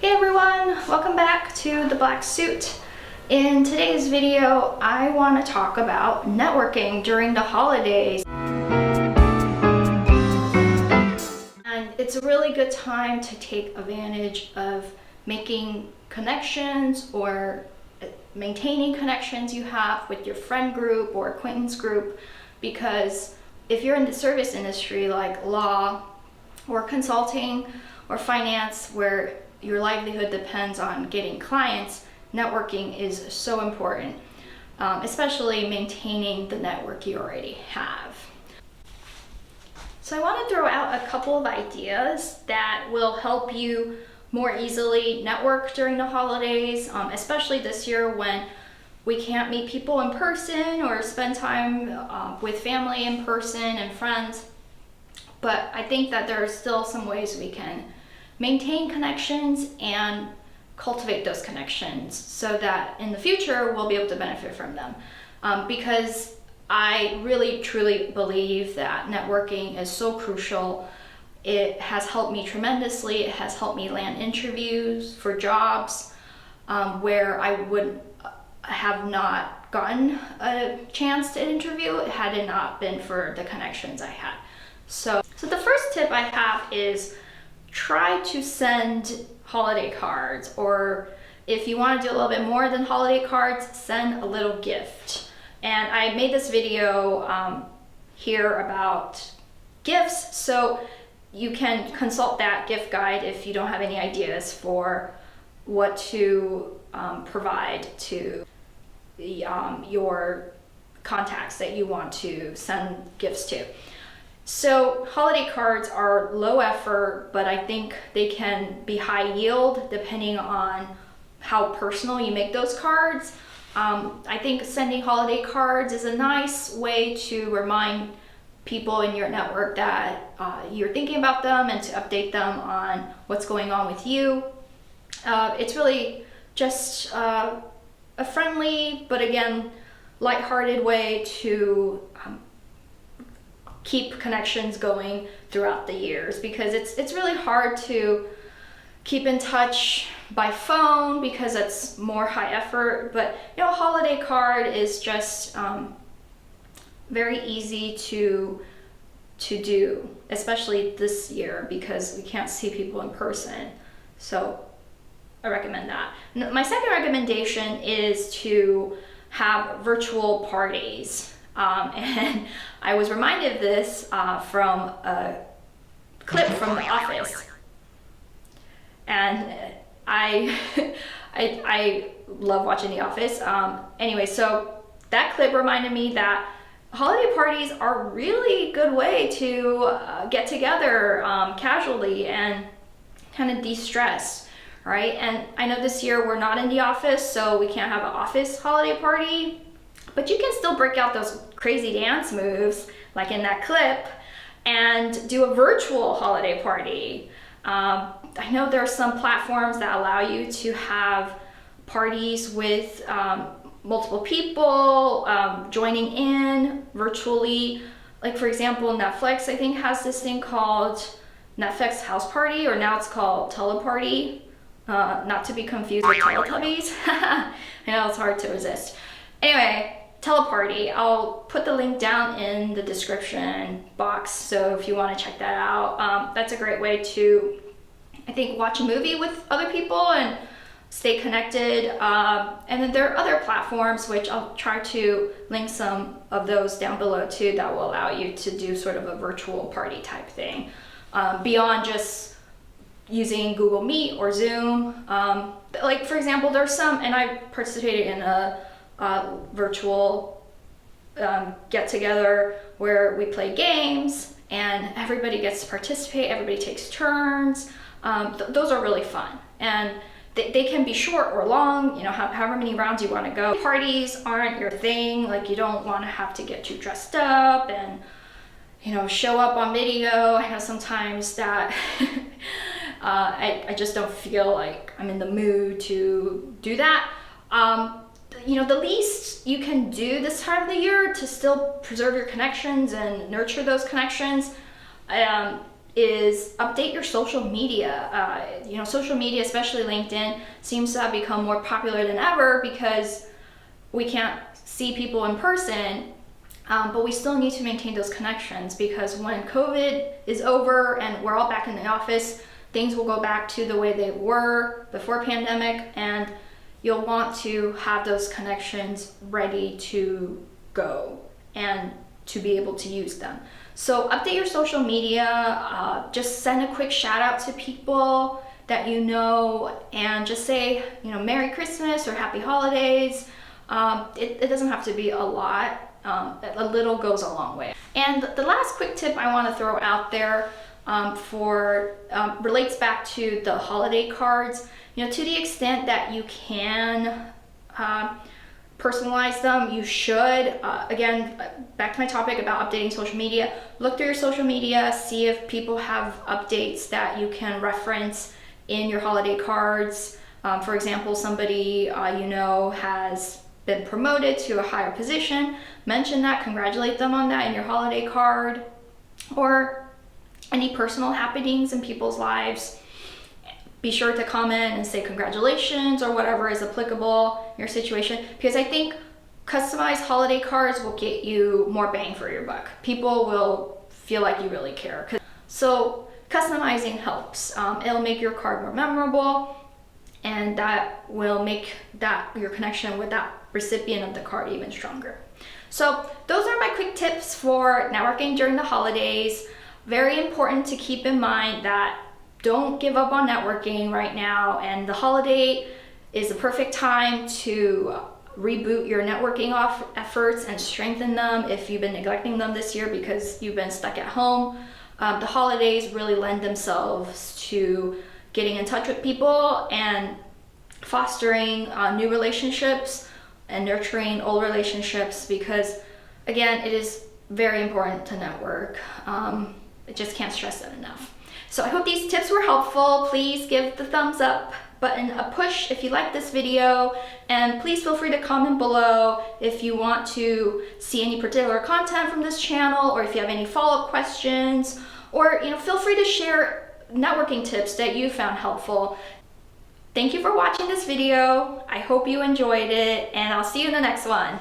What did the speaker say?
Hey everyone, welcome back to The Black Suit. In today's video, I want to talk about networking during the holidays. And it's a really good time to take advantage of making connections or maintaining connections you have with your friend group or acquaintance group, because if you're in the service industry like law or consulting or finance, where your livelihood depends on getting clients, networking is so important, especially maintaining the network you already have. So I want to throw out a couple of ideas that will help you more easily network during the holidays, especially this year when we can't meet people in person or spend time with family in person and friends. But I think that there are still some ways we can maintain connections and cultivate those connections so that in the future we'll be able to benefit from them. Because I really truly believe that networking is so crucial. It has helped me tremendously. It has helped me land interviews for jobs where I would have not gotten a chance to interview had it not been for the connections I had. So the first tip I have is try to send holiday cards, or if you want to do a little bit more than holiday cards, send a little gift. And I made this video here about gifts, so you can consult that gift guide if you don't have any ideas for what to provide to your contacts that you want to send gifts to. So holiday cards are low effort, but I think they can be high yield depending on how personal you make those cards. I think sending holiday cards is a nice way to remind people in your network that you're thinking about them and to update them on what's going on with you. It's really just a friendly, but again, lighthearted way to keep connections going throughout the years, because it's really hard to keep in touch by phone because it's more high effort. But a holiday card is just very easy to do, especially this year because we can't see people in person. So I recommend that. My second recommendation is to have virtual parties. And I was reminded of this from a clip from The Office. And I love watching The Office. Anyway, so that clip reminded me that holiday parties are a really good way to get together casually and kind of de-stress, right? And I know this year we're not in the office, so we can't have an office holiday party, but you can still break out those crazy dance moves like in that clip and do a virtual holiday party. I know there are some platforms that allow you to have parties with multiple people joining in virtually. Like for example, Netflix I think has this thing called Netflix House Party, or now it's called Teleparty, not to be confused with Teletubbies. I know it's hard to resist. Anyway, Teleparty, I'll put the link down in the description box, so if you want to check that out. That's a great way to, I think, watch a movie with other people and stay connected. And then there are other platforms, which I'll try to link some of those down below too, that will allow you to do sort of a virtual party type thing, beyond just using Google Meet or Zoom. Like for example, there's some, and I participated in a virtual get-together where we play games and everybody gets to participate, everybody takes turns. Those are really fun, and they can be short or long, however many rounds you want to go. Parties aren't your thing, like you don't want to have to get too dressed up and show up on video. I know sometimes that I just don't feel like I'm in the mood to do that. The least you can do this time of the year to still preserve your connections and nurture those connections is update your social media. Social media, especially LinkedIn, seems to have become more popular than ever because we can't see people in person, but we still need to maintain those connections, because when COVID is over and we're all back in the office, things will go back to the way they were before pandemic, and you'll want to have those connections ready to go and to be able to use them. So update your social media, just send a quick shout out to people that you know, and just say, Merry Christmas or Happy Holidays. It doesn't have to be a lot. A little goes a long way. And the last quick tip I want to throw out there relates back to the holiday cards. To the extent that you can personalize them, you should. Again, back to my topic about updating social media. Look through your social media, see if people have updates that you can reference in your holiday cards. For example, somebody has been promoted to a higher position, mention that, congratulate them on that in your holiday card, or any personal happenings in people's lives. Be sure to comment and say congratulations or whatever is applicable in your situation, because I think customized holiday cards will get you more bang for your buck. People will feel like you really care. So customizing helps. It'll make your card more memorable, and that will make your connection with that recipient of the card even stronger. So those are my quick tips for networking during the holidays. Very important to keep in mind that don't give up on networking right now, and the holiday is the perfect time to reboot your networking efforts and strengthen them if you've been neglecting them this year because you've been stuck at home. The holidays really lend themselves to getting in touch with people and fostering new relationships and nurturing old relationships, because again, it is very important to network. I just can't stress that enough. So I hope these tips were helpful. Please give the thumbs up button a push if you like this video, and please feel free to comment below if you want to see any particular content from this channel, or if you have any follow-up questions, or feel free to share networking tips that you found helpful. Thank you for watching this video. I hope you enjoyed it, and I'll see you in the next one.